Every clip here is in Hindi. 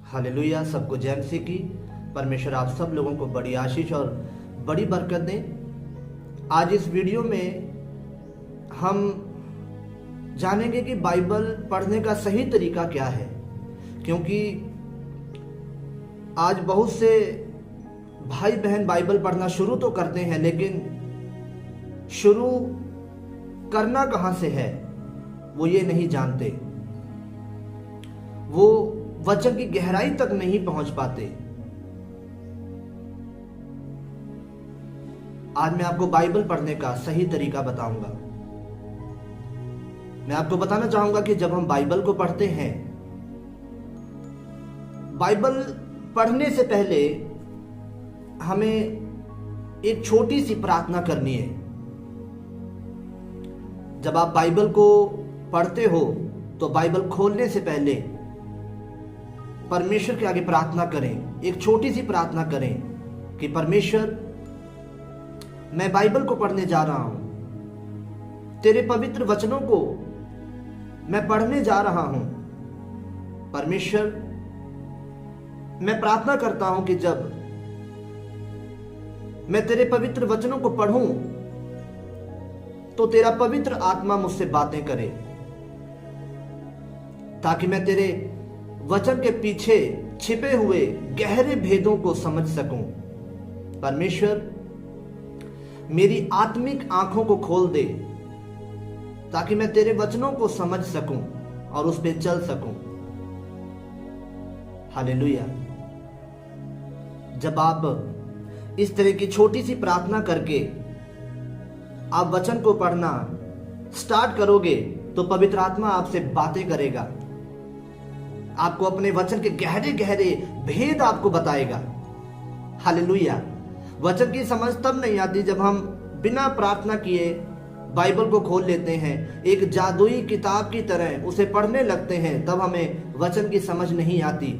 हालेलुया। सबको जय मसीह की। परमेश्वर आप सब लोगों को बड़ी आशीष और बड़ी बरकत दें। आज इस वीडियो में हम जानेंगे कि बाइबल पढ़ने का सही तरीका क्या है, क्योंकि आज बहुत से भाई बहन बाइबल पढ़ना शुरू तो करते हैं, लेकिन शुरू करना कहाँ से है वो ये नहीं जानते। वो वचन की गहराई तक नहीं पहुंच पाते। आज मैं आपको बाइबल पढ़ने का सही तरीका बताऊंगा। मैं आपको बताना चाहूंगा कि जब हम बाइबल को पढ़ते हैं, बाइबल पढ़ने से पहले हमें एक छोटी सी प्रार्थना करनी है। जब आप बाइबल को पढ़ते हो तो बाइबल खोलने से पहले परमेश्वर के आगे प्रार्थना करें। एक छोटी सी प्रार्थना करें कि परमेश्वर, मैं बाइबल को पढ़ने जा रहा हूं, तेरे पवित्र वचनों को मैं पढ़ने जा रहा हूं। परमेश्वर, मैं प्रार्थना करता हूं कि जब मैं तेरे पवित्र वचनों को पढ़ूं तो तेरा पवित्र आत्मा मुझसे बातें करे, ताकि मैं तेरे वचन के पीछे छिपे हुए गहरे भेदों को समझ सकूं। परमेश्वर, मेरी आत्मिक आंखों को खोल दे, ताकि मैं तेरे वचनों को समझ सकूं और उस पे चल सकूं। हालेलुया। जब आप इस तरह की छोटी सी प्रार्थना करके आप वचन को पढ़ना स्टार्ट करोगे तो पवित्र आत्मा आपसे बातें करेगा, आपको अपने वचन के गहरे गहरे भेद आपको बताएगा। हालेलुया। वचन की समझ तब नहीं आती जब हम बिना प्रार्थना किए बाइबल को खोल लेते हैं, एक जादुई किताब की तरह उसे पढ़ने लगते हैं, तब हमें वचन की समझ नहीं आती।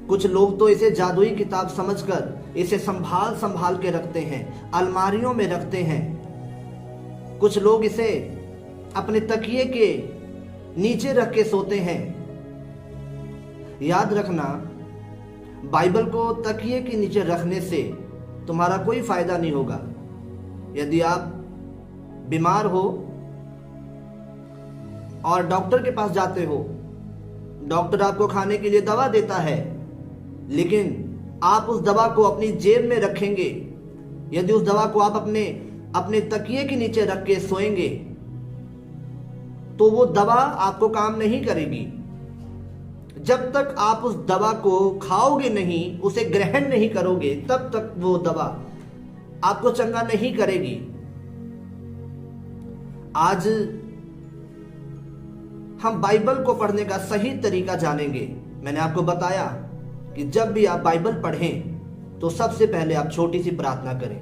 कुछ लोग तो इसे जादुई किताब समझकर इसे संभाल संभाल के रखते हैं, अलमारियों में रखते हैं। कुछ लोग इसे अपने तकिए के नीचे रख के सोते हैं। याद रखना, बाइबल को तकिए के नीचे रखने से तुम्हारा कोई फायदा नहीं होगा। यदि आप बीमार हो और डॉक्टर के पास जाते हो, डॉक्टर आपको खाने के लिए दवा देता है, लेकिन आप उस दवा को अपनी जेब में रखेंगे। यदि उस दवा को आप अपने तकिए के नीचे रख के सोएंगे तो वो दवा आपको काम नहीं करेगी। जब तक आप उस दवा को खाओगे नहीं, उसे ग्रहण नहीं करोगे, तब तक वो दवा आपको चंगा नहीं करेगी। आज हम बाइबल को पढ़ने का सही तरीका जानेंगे। मैंने आपको बताया कि जब भी आप बाइबल पढ़ें तो सबसे पहले आप छोटी सी प्रार्थना करें।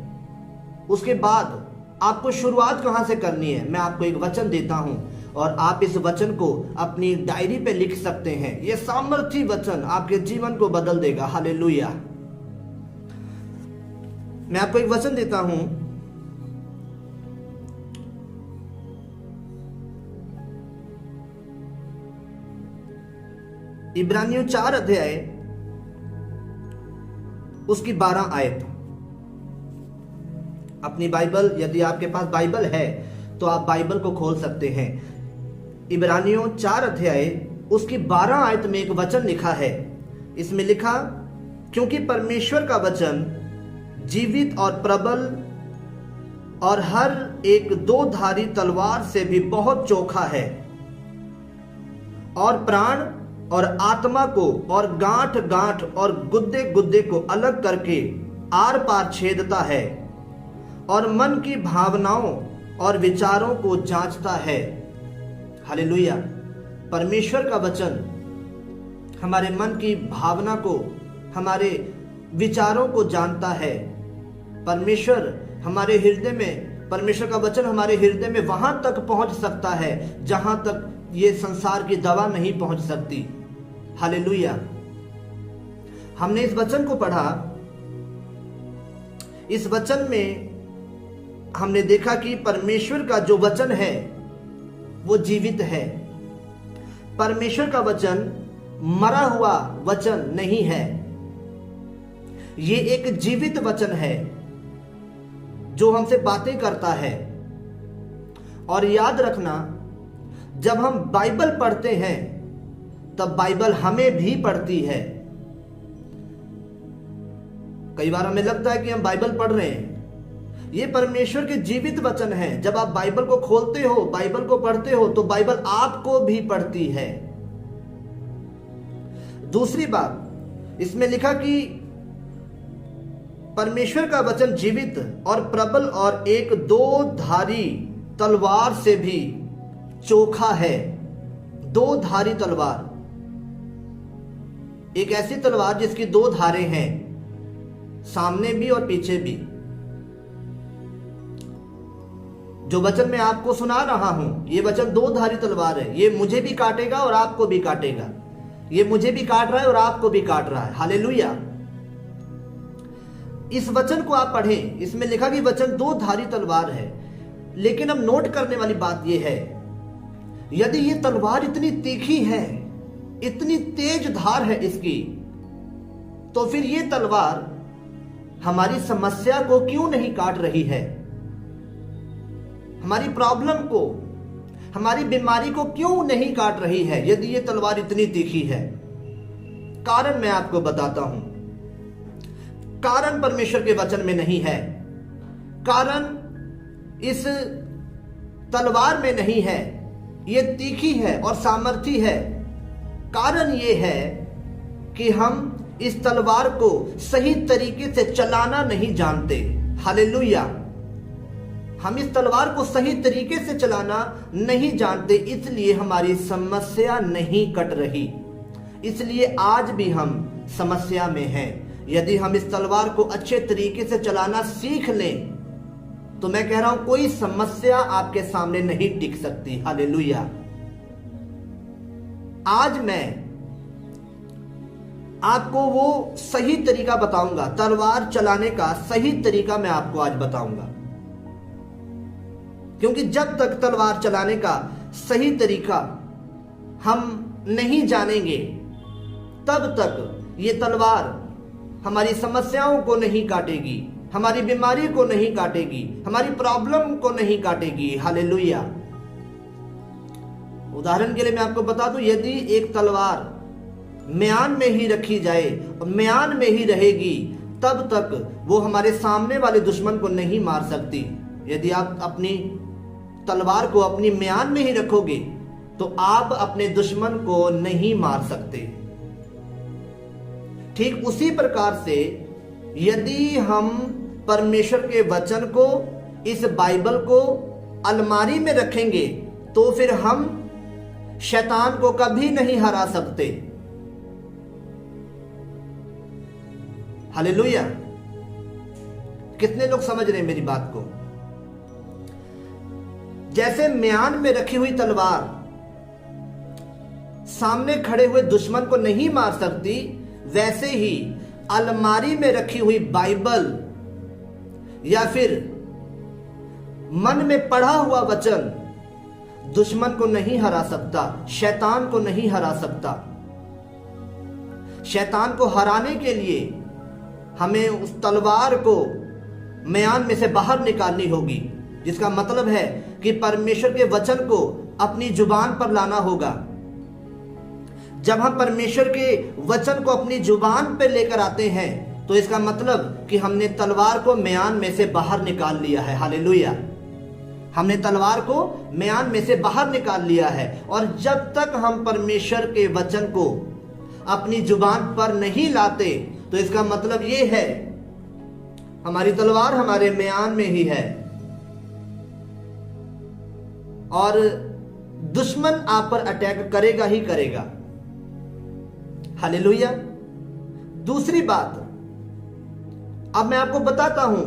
उसके बाद आपको शुरुआत कहां से करनी है, मैं आपको एक वचन देता हूं और आप इस वचन को अपनी डायरी पे लिख सकते हैं। यह सामर्थी वचन आपके जीवन को बदल देगा। हालेलुया। मैं आपको एक वचन देता हूं, इब्रानियों 4 अध्याय उसकी 12 आयत। अपनी बाइबल, यदि आपके पास बाइबल है तो आप बाइबल को खोल सकते हैं। इब्रानियों 4 अध्याय उसकी 12 आयत में एक वचन लिखा है। इसमें लिखा, क्योंकि परमेश्वर का वचन जीवित और प्रबल और हर एक 2 धारी तलवार से भी बहुत चोखा है, और प्राण और आत्मा को और गांठ गांठ और गुद्दे गुद्दे को अलग करके आर पार छेदता है, और मन की भावनाओं और विचारों को जांचता है। हालेलुया। परमेश्वर का वचन हमारे मन की भावना को, हमारे विचारों को जानता है। परमेश्वर का वचन हमारे हृदय में वहां तक पहुंच सकता है जहां तक ये संसार की दवा नहीं पहुंच सकती। हालेलुया। हमने इस वचन को पढ़ा। इस वचन में हमने देखा कि परमेश्वर का जो वचन है वो जीवित है। परमेश्वर का वचन मरा हुआ वचन नहीं है, ये एक जीवित वचन है जो हमसे बातें करता है। और याद रखना, जब हम बाइबल पढ़ते हैं तब बाइबल हमें भी पढ़ती है। कई बार हमें लगता है कि हम बाइबल पढ़ रहे हैं, ये परमेश्वर के जीवित वचन है। जब आप बाइबल को खोलते हो, बाइबल को पढ़ते हो, तो बाइबल आपको भी पढ़ती है। दूसरी बात, इसमें लिखा कि परमेश्वर का वचन जीवित और प्रबल और एक दो धारी तलवार से भी चोखा है। दो धारी तलवार, एक ऐसी तलवार जिसकी दो धारें हैं, सामने भी और पीछे भी। जो वचन मैं आपको सुना रहा हूं, ये वचन दो धारी तलवार है। ये मुझे भी काटेगा और आपको भी काटेगा। ये मुझे भी काट रहा है और आपको भी काट रहा है। हालेलुया। इस वचन को आप पढ़ें, इसमें लिखा कि वचन दो धारी तलवार है। लेकिन अब नोट करने वाली बात यह है, यदि ये तलवार इतनी तीखी है, इतनी तेज धार है इसकी, तो फिर ये तलवार हमारी समस्या को क्यों नहीं काट रही है? हमारी प्रॉब्लम को, हमारी बीमारी को क्यों नहीं काट रही है यदि ये तलवार इतनी तीखी है? कारण मैं आपको बताता हूं। कारण परमेश्वर के वचन में नहीं है, कारण इस तलवार में नहीं है। ये तीखी है और सामर्थी है। कारण ये है कि हम इस तलवार को सही तरीके से चलाना नहीं जानते। हालेलुया। हम इस तलवार को सही तरीके से चलाना नहीं जानते, इसलिए हमारी समस्या नहीं कट रही। इसलिए आज भी हम समस्या में हैं। यदि हम इस तलवार को अच्छे तरीके से चलाना सीख लें, तो मैं कह रहा हूं कोई समस्या आपके सामने नहीं टिक सकती। हालेलुया। आज मैं आपको वो सही तरीका बताऊंगा, तलवार चलाने का सही तरीका मैं आपको आज बताऊंगा। क्योंकि जब तक तलवार चलाने का सही तरीका हम नहीं जानेंगे, तब तक ये तलवार हमारी समस्याओं को नहीं काटेगी, हमारी बीमारी को नहीं काटेगी, हमारी प्रॉब्लम को नहीं काटेगी। हालेलुया। उदाहरण के लिए मैं आपको बता दूं, यदि एक तलवार म्यान में ही रखी जाए और म्यान में ही रहेगी, तब तक वो हमारे सामने वाले दुश्मन को नहीं मार सकती। यदि आप अपनी तलवार को अपनी म्यान में ही रखोगे, तो आप अपने दुश्मन को नहीं मार सकते। ठीक उसी प्रकार से यदि हम परमेश्वर के वचन को, इस बाइबल को अलमारी में रखेंगे, तो फिर हम शैतान को कभी नहीं हरा सकते। हालेलुया। कितने लोग समझ रहे हैं मेरी बात को? जैसे म्यान में रखी हुई तलवार सामने खड़े हुए दुश्मन को नहीं मार सकती, वैसे ही अलमारी में रखी हुई बाइबल या फिर मन में पढ़ा हुआ वचन दुश्मन को नहीं हरा सकता, शैतान को नहीं हरा सकता। शैतान को हराने के लिए हमें उस तलवार को म्यान में से बाहर निकालनी होगी, जिसका मतलब है कि परमेश्वर के वचन को अपनी जुबान पर लाना होगा। जब हम परमेश्वर के वचन को अपनी जुबान पर लेकर आते हैं, तो इसका मतलब कि हमने तलवार को म्यान में से बाहर निकाल लिया है। हालेलुया। हमने तलवार को म्यान में से बाहर निकाल लिया है। और जब तक हम परमेश्वर के वचन को अपनी जुबान पर नहीं लाते, तो इसका मतलब ये है हमारी तलवार हमारे म्यान में ही है और दुश्मन आप पर अटैक करेगा ही करेगा। हालेलुया। दूसरी बात, अब मैं आपको बताता हूं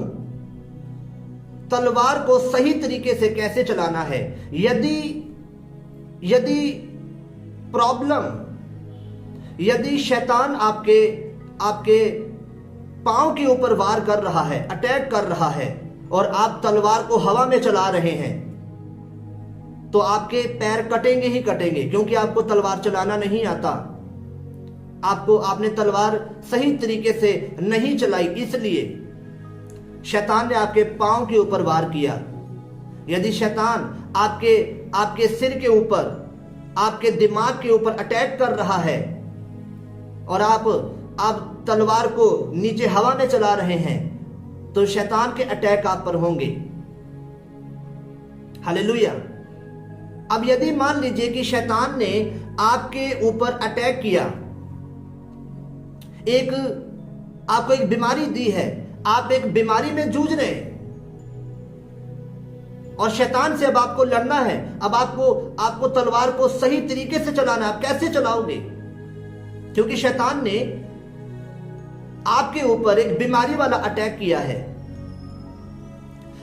तलवार को सही तरीके से कैसे चलाना है। यदि प्रॉब्लम, यदि शैतान आपके पांव के ऊपर वार कर रहा है, अटैक कर रहा है, और आप तलवार को हवा में चला रहे हैं, तो आपके पैर कटेंगे ही कटेंगे, क्योंकि आपको तलवार चलाना नहीं आता। आपने तलवार सही तरीके से नहीं चलाई, इसलिए शैतान ने आपके पांव के ऊपर वार किया। यदि शैतान आपके सिर के ऊपर, आपके दिमाग के ऊपर अटैक कर रहा है और आप तलवार को नीचे हवा में चला रहे हैं, तो शैतान के अटैक आप पर होंगे। हालेलुया। अब यदि मान लीजिए कि शैतान ने आपके ऊपर अटैक किया, आपको एक बीमारी दी है, आप एक बीमारी में जूझ रहे हैं और शैतान से अब आपको लड़ना है। अब आपको तलवार को सही तरीके से चलाना है। आप कैसे चलाओगे? क्योंकि शैतान ने आपके ऊपर एक बीमारी वाला अटैक किया है।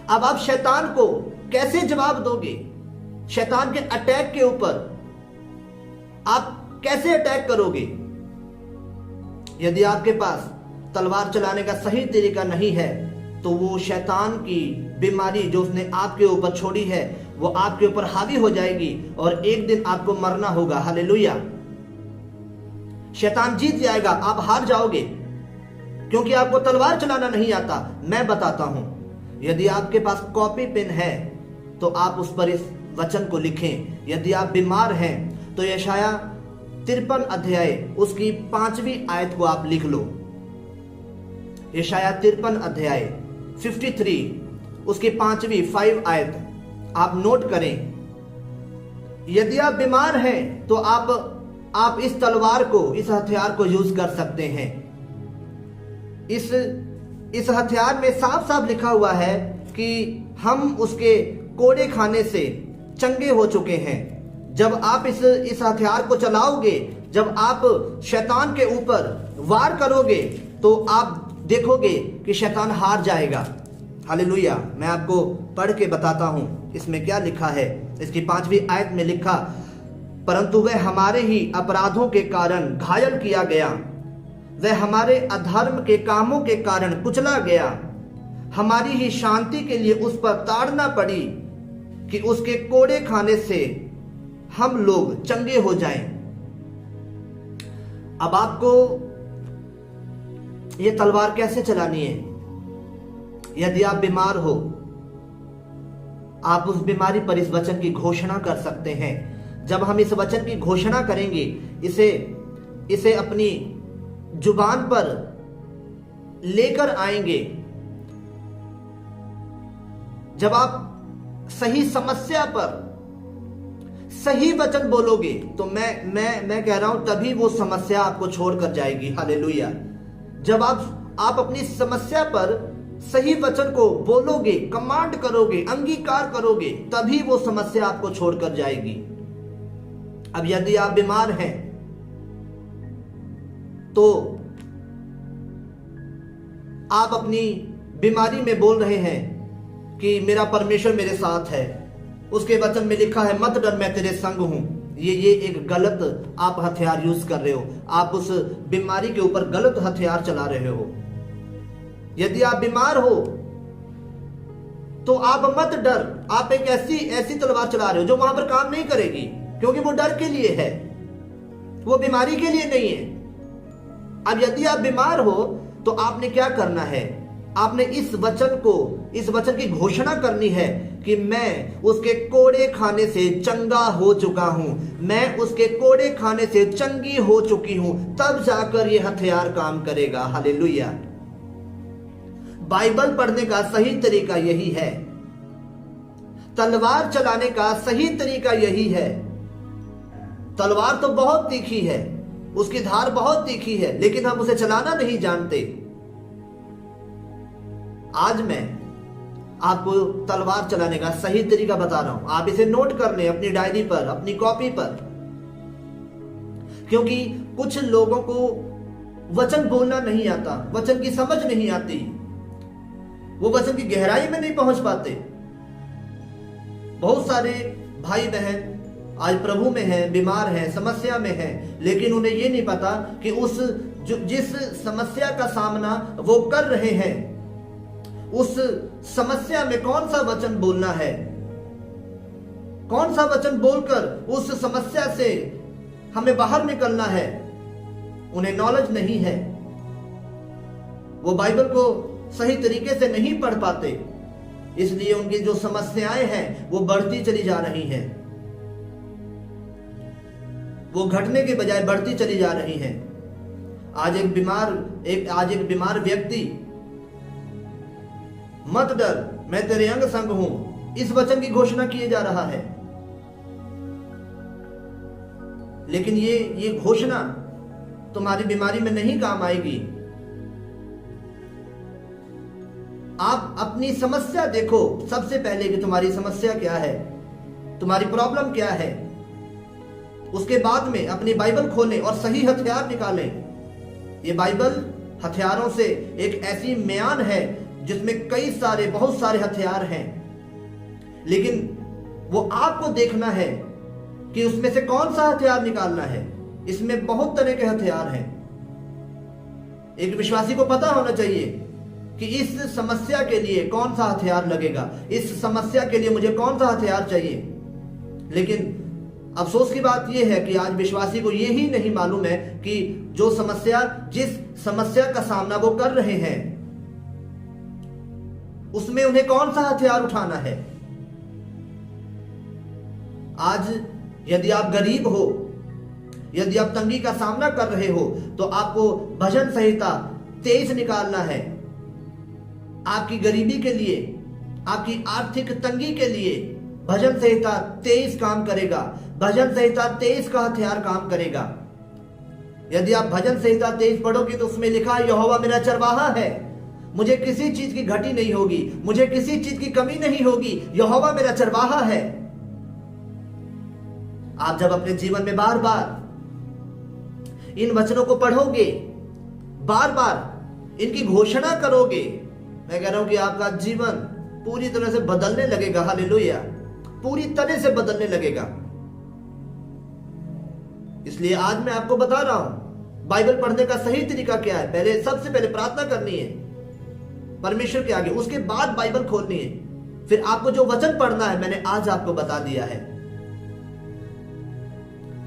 अब आप शैतान को कैसे जवाब दोगे? शैतान के अटैक के ऊपर आप कैसे अटैक करोगे? यदि आपके पास तलवार चलाने का सही तरीका नहीं है, तो वो शैतान की बीमारी जो उसने आपके ऊपर छोड़ी है, वो आपके ऊपर हावी हो जाएगी और एक दिन आपको मरना होगा। हालेलुया। शैतान जीत जाएगा, आप हार जाओगे, क्योंकि आपको तलवार चलाना नहीं आता। मैं बताता हूं, यदि आपके पास कॉपी पेन है तो आप उस पर इस वचन को लिखें। यदि आप बीमार हैं तो यशाया 53 अध्याय उसकी 5वीं आयत को आप लिख लो। यशाया 53 अध्याय 53 उसकी 5 आयत आप नोट करें। यदि आप बीमार हैं तो आप इस तलवार को, इस हथियार को यूज कर सकते हैं। इस हथियार में साफ साफ लिखा हुआ है कि हम उसके कोड़े खाने से चंगे हो चुके हैं। जब आप इस हथियार को चलाओगे, जब आप शैतान के ऊपर वार करोगे, तो आप देखोगे कि शैतान हार जाएगा। हालेलुया। मैं आपको पढ़ के बताता हूं इसमें क्या लिखा है। इसकी 5वीं आयत में लिखा, परंतु वह हमारे ही अपराधों के कारण घायल किया गया, वह हमारे अधर्म के कामों के कारण कुचला गया, हमारी ही शांति के लिए उस पर ताड़ना पड़ी कि उसके कोड़े खाने से हम लोग चंगे हो जाएं। अब आपको ये तलवार कैसे चलानी है? यदि आप बीमार हो, आप उस बीमारी पर इस वचन की घोषणा कर सकते हैं। जब हम इस वचन की घोषणा करेंगे, इसे अपनी जुबान पर लेकर आएंगे, जब आप सही समस्या पर सही वचन बोलोगे, तो मैं कह रहा हूं तभी वो समस्या आपको छोड़कर जाएगी। हालेलुया। जब आप अपनी समस्या पर सही वचन को बोलोगे, कमांड करोगे, अंगीकार करोगे, तभी वो समस्या आपको छोड़कर जाएगी। अब यदि आप बीमार हैं तो आप अपनी बीमारी में बोल रहे हैं कि मेरा परमेश्वर मेरे साथ है, उसके वचन में लिखा है मत डर मैं तेरे संग हूं। ये एक गलत आप हथियार यूज कर रहे हो। आप उस बीमारी के ऊपर गलत हथियार चला रहे हो। यदि आप बीमार हो तो आप मत डर, आप एक ऐसी तलवार चला रहे हो जो वहां पर काम नहीं करेगी, क्योंकि वो डर के लिए है, वो बीमारी के लिए नहीं है। अब यदि आप बीमार हो तो आपने क्या करना है? आपने इस वचन की घोषणा करनी है कि मैं उसके कोड़े खाने से चंगा हो चुका हूं, मैं उसके कोड़े खाने से चंगी हो चुकी हूं, तब जाकर यह हथियार काम करेगा। हालेलुया। बाइबल पढ़ने का सही तरीका यही है, तलवार चलाने का सही तरीका यही है। तलवार तो बहुत तीखी है, उसकी धार बहुत तीखी है, लेकिन हम उसे चलाना नहीं जानते। आज मैं आपको तलवार चलाने का सही तरीका बता रहा हूं। आप इसे नोट कर लें अपनी डायरी पर, अपनी कॉपी पर, क्योंकि कुछ लोगों को वचन बोलना नहीं आता, वचन की समझ नहीं आती, वो वचन की गहराई में नहीं पहुंच पाते। बहुत सारे भाई बहन आज प्रभु में हैं, बीमार हैं, समस्या में हैं, लेकिन उन्हें ये नहीं पता कि जिस समस्या का सामना वो कर रहे हैं, उस समस्या में कौन सा वचन बोलना है, कौन सा वचन बोलकर उस समस्या से हमें बाहर निकलना है। उन्हें नॉलेज नहीं है, वो बाइबल को सही तरीके से नहीं पढ़ पाते, इसलिए उनकी जो समस्याएं हैं वो बढ़ती चली जा रही हैं, वो घटने के बजाय बढ़ती चली जा रही हैं। आज एक बीमार व्यक्ति, मत डर मैं तेरे अंग संग हूं, इस वचन की घोषणा किए जा रहा है, लेकिन ये घोषणा तुम्हारी बीमारी में नहीं काम आएगी। आप अपनी समस्या देखो सबसे पहले कि तुम्हारी समस्या क्या है, तुम्हारी प्रॉब्लम क्या है। उसके बाद में अपनी बाइबल खोलें और सही हथियार निकालें। ये बाइबल हथियारों से एक ऐसी म्यान है जिसमें बहुत सारे हथियार हैं, लेकिन वो आपको देखना है कि उसमें से कौन सा हथियार निकालना है। इसमें बहुत तरह के हथियार हैं। एक विश्वासी को पता होना चाहिए कि इस समस्या के लिए कौन सा हथियार लगेगा, इस समस्या के लिए मुझे कौन सा हथियार चाहिए। लेकिन अफसोस की बात यह है कि आज विश्वासी को यह ही नहीं मालूम है कि जिस समस्या का सामना वो कर रहे हैं उसमें उन्हें कौन सा हथियार उठाना है। आज यदि आप गरीब हो, यदि आप तंगी का सामना कर रहे हो, तो आपको भजन संहिता 23 निकालना है। आपकी गरीबी के लिए, आपकी आर्थिक तंगी के लिए भजन संहिता 23 काम करेगा। भजन संहिता 23 का हथियार काम करेगा। यदि आप भजन संहिता 23 पढ़ोगे तो उसमें लिखा है, यहोवा मेरा चरवाहा है, मुझे किसी चीज की घटी नहीं होगी, मुझे किसी चीज की कमी नहीं होगी, यहोवा मेरा चरवाहा है। आप जब अपने जीवन में बार बार इन वचनों को पढ़ोगे, बार बार इनकी घोषणा करोगे, मैं कह रहा हूं कि आपका जीवन पूरी तरह से बदलने लगेगा। हालेलुया, पूरी तरह से बदलने लगेगा। इसलिए आज मैं आपको बता रहा हूं बाइबल पढ़ने का सही तरीका क्या है। सबसे पहले प्रार्थना करनी है परमेश्वर के आगे, उसके बाद बाइबल खोलनी है, फिर आपको जो वचन पढ़ना है मैंने आज आपको बता दिया है।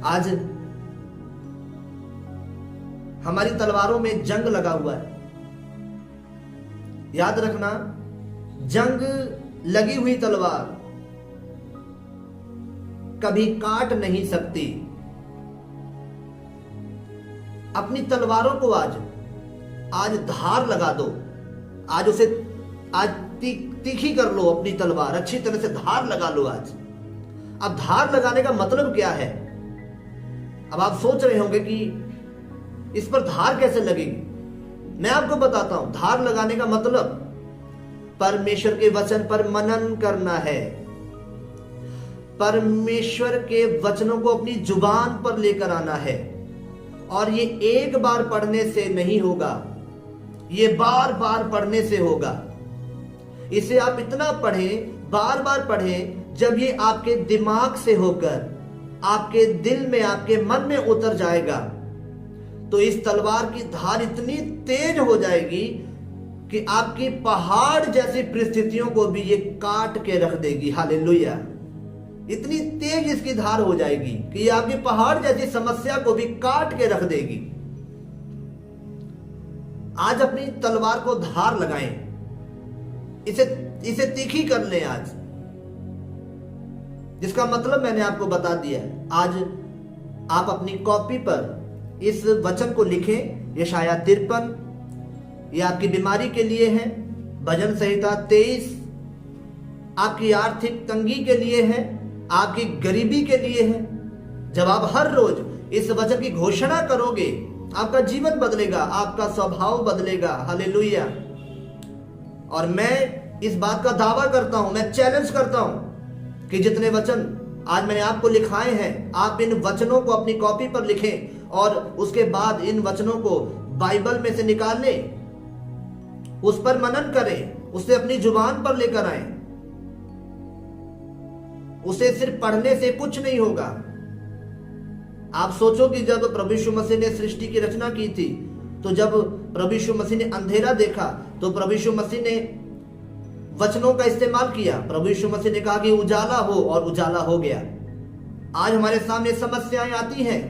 आज हमारी तलवारों में जंग लगा हुआ है। याद रखना, जंग लगी हुई तलवार कभी काट नहीं सकती। अपनी तलवारों को आज धार लगा दो, आज तीखी कर लो अपनी तलवार, अच्छी तरह से धार लगा लो आज। अब धार लगाने का मतलब क्या है? अब आप सोच रहे होंगे कि इस पर धार कैसे लगेगी। मैं आपको बताता हूं, धार लगाने का मतलब परमेश्वर के वचन पर मनन करना है। परमेश्वर के वचनों को अपनी जुबान पर लेकर आना है। और ये एक बार पढ़ने से नहीं होगा, ये बार बार पढ़ने से होगा। इसे आप इतना पढ़ें, बार बार पढ़ें, जब ये आपके दिमाग से होकर आपके दिल में, आपके मन में उतर जाएगा, तो इस तलवार की धार इतनी तेज हो जाएगी कि आपकी पहाड़ जैसी परिस्थितियों को भी ये काट के रख देगी। हालेलुया, इतनी तेज इसकी धार हो जाएगी कि ये आपकी पहाड़ जैसी समस्या को भी काट के रख देगी। आज अपनी तलवार को धार लगाएं, इसे तीखी कर लें आज, जिसका मतलब मैंने आपको बता दिया है। आज आप अपनी कॉपी पर इस वचन को लिखें। यशाया 53 ये आपकी बीमारी के लिए है। भजन संहिता 23 आपकी आर्थिक तंगी के लिए है, आपकी गरीबी के लिए है। जब आप हर रोज इस वचन की घोषणा करोगे, आपका जीवन बदलेगा, आपका स्वभाव बदलेगा। हालेलुया। और मैं इस बात का दावा करता हूं, मैं चैलेंज करता हूं कि जितने वचन आज मैंने आपको लिखाए हैं, आप इन वचनों को अपनी कॉपी पर लिखें और उसके बाद इन वचनों को बाइबल में से निकाल लें, उस पर मनन करें, उसे अपनी जुबान पर लेकर आएं। उसे सिर्फ पढ़ने से कुछ नहीं होगा। आप सोचो कि जब प्रभु यीशु मसीह ने सृष्टि की रचना की थी, तो जब प्रभु यीशु मसीह ने अंधेरा देखा, तो प्रभु यीशु मसीह ने वचनों का इस्तेमाल किया। प्रभु यीशु मसीह ने कहा कि उजाला हो, और उजाला हो गया। आज हमारे सामने समस्याएं आती हैं,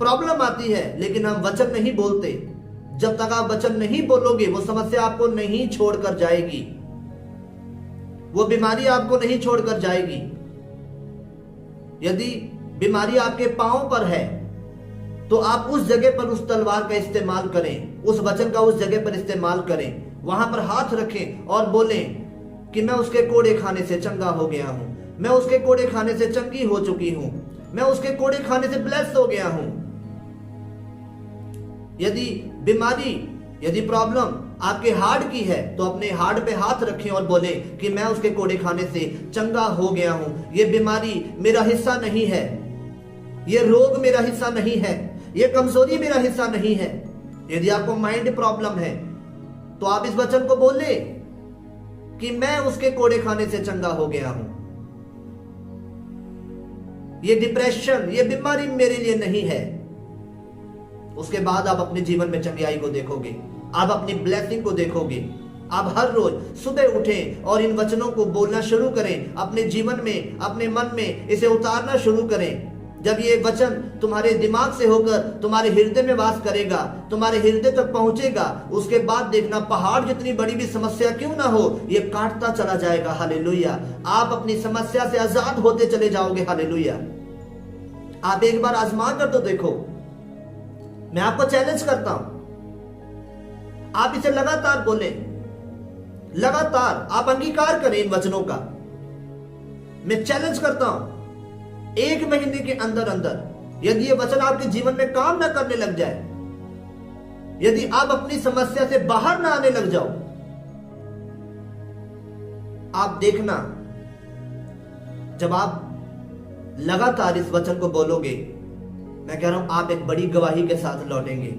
प्रॉब्लम आती है लेकिन हम वचन नहीं बोलते। जब तक आप वचन नहीं बोलोगे वो समस्या आपको नहीं छोड़कर जाएगी, वो बीमारी आपको नहीं छोड़कर जाएगी। यदि बीमारी आपके पांव पर है तो आप उस जगह पर उस तलवार का इस्तेमाल करें, उस वचन का उस जगह पर इस्तेमाल करें, वहां पर हाथ रखें और बोलें कि मैं उसके कोड़े खाने से चंगा हो गया हूं, मैं उसके कोड़े खाने से चंगी हो चुकी हूं, मैं उसके कोड़े खाने से ब्लेस्ड हो गया हूं। यदि बीमारी, यदि प्रॉब्लम आपके हार्ट की है तो अपने हार्ट पे हाथ रखें और बोले कि मैं उसके कोड़े खाने से चंगा हो गया हूं। ये बीमारी मेरा हिस्सा नहीं है, ये रोग मेरा हिस्सा नहीं है, ये कमजोरी मेरा हिस्सा नहीं है। यदि आपको माइंड प्रॉब्लम है तो आप इस वचन को बोले कि मैं उसके कोड़े खाने से चंगा हो गया हूं। ये डिप्रेशन, ये बीमारी मेरे लिए नहीं है। उसके बाद आप अपने जीवन में चंगाई को देखोगे, आप अपनी ब्लेसिंग को देखोगे। आप हर रोज सुबह उठें और इन वचनों को बोलना शुरू करें, अपने जीवन में, अपने मन में इसे उतारना शुरू करें। जब ये वचन तुम्हारे दिमाग से होकर तुम्हारे हृदय में वास करेगा, तुम्हारे हृदय तक पहुंचेगा, उसके बाद देखना पहाड़ जितनी बड़ी भी समस्या क्यों ना हो, ये काटता चला जाएगा। हालेलुया। आप अपनी समस्या से आजाद होते चले जाओगे। हालेलुया। आप एक बार आजमा कर तो देखो। मैं आपको चैलेंज करता हूं, आप इसे लगातार बोलें, लगातार आप अंगीकार करें इन वचनों का। मैं चैलेंज करता हूं, 1 महीने के अंदर अंदर यदि ये वचन आपके जीवन में काम ना करने लग जाए, यदि आप अपनी समस्या से बाहर ना आने लग जाओ, आप देखना जब आप लगातार इस वचन को बोलोगे, मैं कह रहा हूं आप एक बड़ी गवाही के साथ लौटेंगे,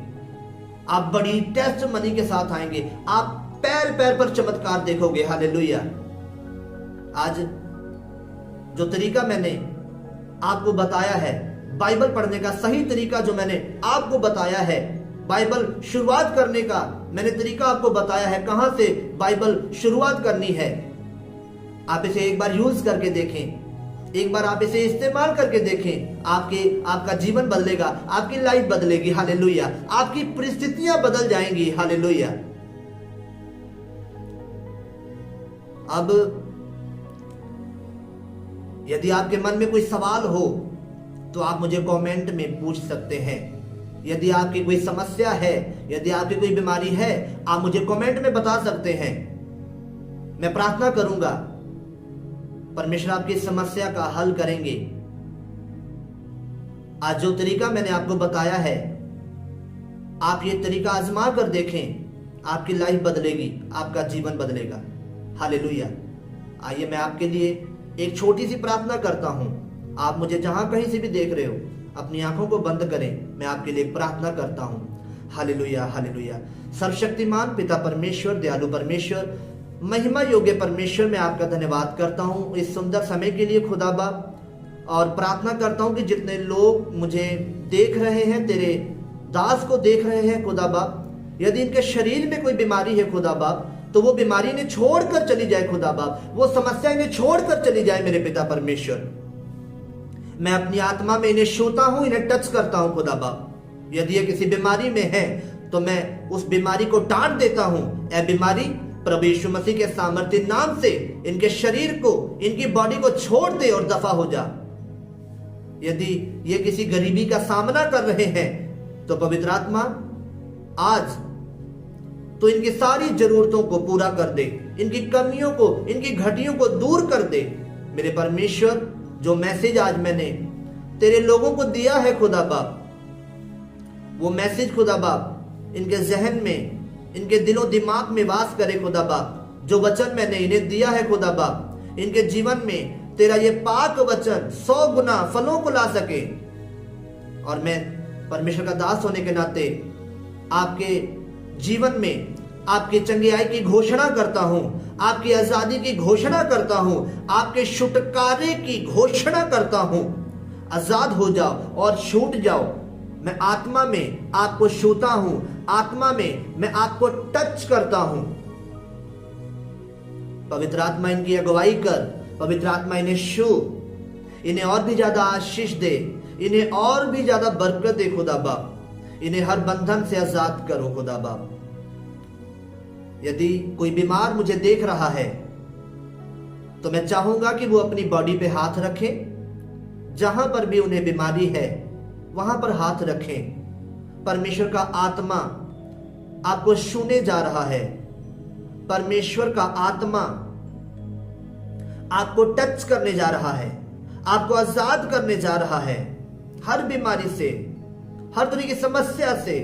आप बड़ी टेस्ट मनी के साथ आएंगे, आप पैर पैर पर चमत्कार देखोगे। हालेलुया। आज जो तरीका मैंने आपको बताया है, बाइबल पढ़ने का सही तरीका जो मैंने आपको बताया है, बाइबल शुरुआत करने का मैंने तरीका आपको बताया है, कहां से बाइबल शुरुआत करनी है, आप इसे एक बार यूज करके देखें, एक बार आप इसे इस्तेमाल करके देखें। आपका जीवन बदलेगा, आपकी लाइफ बदलेगी। हालेलुया। आपकी परिस्थितियां बदल जाएंगी। हालेलुया। अब यदि आपके मन में कोई सवाल हो तो आप मुझे कमेंट में पूछ सकते हैं। यदि आपकी कोई समस्या है, यदि आपकी कोई बीमारी है, आप मुझे कमेंट में बता सकते हैं। मैं प्रार्थना करूंगा, परमेश्वर आपकी समस्या का हल करेंगे। आज जो तरीका मैंने आपको बताया है, आप ये तरीका आजमा कर देखें, आपकी लाइफ बदलेगी, आपका जीवन बदलेगा। हालेलुया। आइए मैं आपके लिए एक छोटी सी प्रार्थना करता हूं। आप मुझे जहां कहीं से भी देख रहे हो, अपनी आंखों को बंद करें, मैं आपके लिए प्रार्थना करता हूं। हालेलुया। हालेलुया। सर्वशक्तिमान पिता परमेश्वर, दयालु परमेश्वर, महिमा योग्य परमेश्वर, मैं आपका धन्यवाद करता हूं इस सुंदर समय के लिए खुदा बाप, और प्रार्थना करता हूं कि जितने लोग मुझे देख रहे हैं, तेरे दास को देख रहे हैं खुदा बाप, यदि इनके शरीर में कोई बीमारी है खुदा बाप, तो वो बीमारी इन्हें छोड़कर चली जाए खुदा बाप, वो समस्या इन्हें छोड़कर चली जाए मेरे पिता परमेश्वर। मैं अपनी आत्मा में इन्हें छूता हूं, इन्हें टच करता हूं खुदा बाप। यदि ये किसी बीमारी में है तो मैं उस बीमारी को डांट देता हूं। ऐ बीमारी, प्रभु यीशु मसीह के सामर्थ्य नाम से इनके शरीर को, इनकी बॉडी को छोड़ दे और दफा हो जा। यदि ये किसी गरीबी का सामना कर रहे हैं तो पवित्र आत्मा आज तो इनकी सारी जरूरतों को पूरा कर दे, इनकी कमियों को, इनकी घटियों को दूर कर दे मेरे परमेश्वर। जो मैसेज आज मैंने तेरे लोगों को दिया है खुदा बाप, वो मैसेज खुदा बाप इनके जहन में, इनके दिलो दिमाग में वास करे खुदा बाप। जो वचन मैंने इन्हें दिया है खुदा बाप, इनके जीवन में तेरा ये पाक वचन 100 गुना फलों को ला सके। और मैं परमेश्वर का दास होने के नाते आपके जीवन में आपकी चंगाई की घोषणा करता हूं, आपकी आजादी की घोषणा करता हूं, आपके छुटकारे की घोषणा करता हूं। आजाद हो जाओ और छूट जाओ। मैं आत्मा में आपको छूता हूं, आत्मा में मैं आपको टच करता हूं। पवित्र आत्मा इनकी अगुवाई कर, पवित्र आत्मा इन्हें छू, इन्हें और भी ज्यादा आशीष दे, इन्हें और भी ज्यादा बरकत दे खुदा बाप। इन्हें हर बंधन से आजाद करो खुदा बाप। यदि कोई बीमार मुझे देख रहा है तो मैं चाहूंगा कि वो अपनी बॉडी पे हाथ रखें। जहां पर भी उन्हें बीमारी है वहां पर हाथ रखें। परमेश्वर का आत्मा आपको छूने जा रहा है। परमेश्वर का आत्मा आपको टच करने जा रहा है, आपको आजाद करने जा रहा है। हर बीमारी से, हर तरह की समस्या से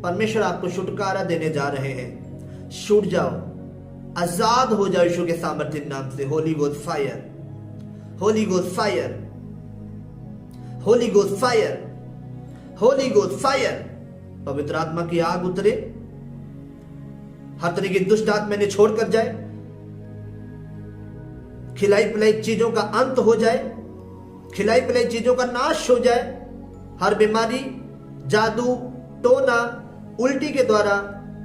परमेश्वर आपको छुटकारा देने जा रहे हैं। छूट जाओ, आजाद हो जाओ यीशु के सामर्थ्य नाम से। Holi ghost fire, Holi ghost fire, Holi ghost fire, Holi ghost fire. पवित्र आत्मा की आग उतरे, हर तरह की दुष्ट आत्मा ने छोड़कर जाए। खिलाई पिलाई चीजों का अंत हो जाए, खिलाई पिलाई चीजों का नाश हो जाए। हर बीमारी, जादू, टोना, उल्टी के द्वारा,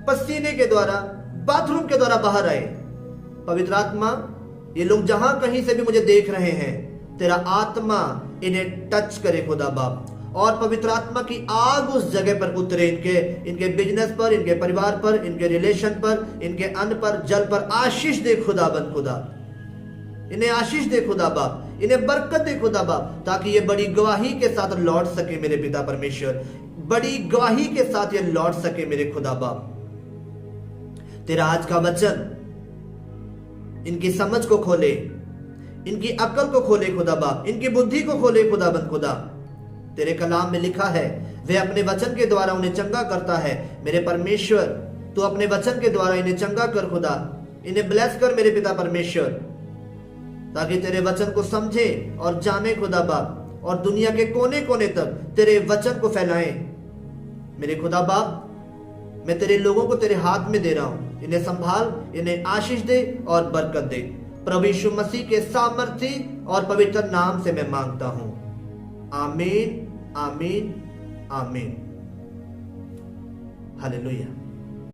पसीने के द्वारा, बाथरूम के द्वारा बाहर आए। पवित्र आत्मा, ये लोग जहां कहीं से भी मुझे देख रहे हैं, तेरा आत्मा इन्हें टच करे खुदा बाप। और पवित्र आत्मा की आग उस जगह पर उतरे, इनके बिजनेस पर, इनके परिवार पर, इनके रिलेशन पर, इनके अन्न पर, जल पर आशीष दे खुदा बन खुदा। इन्हें आशीष दे खुदा बाप, इन्हें बरकत दे खुदा बाप, ताकि ये बड़ी गवाही के साथ लौट सके मेरे पिता परमेश्वर। बड़ी गवाही के साथ ये लौट सके मेरे खुदा बाप। तेरा आज का वचन इनकी समझ को खोले, इनकी अक्ल को खोले खुदा बाप, इनकी बुद्धि को खोले खुदा बंद खुदा। तेरे कलाम में लिखा है, वे अपने वचन के द्वारा उन्हें चंगा करता है। मेरे परमेश्वर, तू अपने वचन के द्वारा इन्हें चंगा कर खुदा, इन्हें ब्लेस कर मेरे पिता परमेश्वर, ताकि तेरे वचन को समझे और जाने खुदा बाप, और दुनिया के कोने कोने तक तेरे वचन को फैलाएं। मेरे खुदा बाप, मैं तेरे लोगों को तेरे हाथ में दे रहा हूं। इन्हें संभाल, इन्हें आशीष दे और बरकत दे। प्रभु यीशु मसीह के सामर्थी और पवित्र नाम से मैं मांगता हूं। आमीन, आमीन, आमीन। हालेलुया।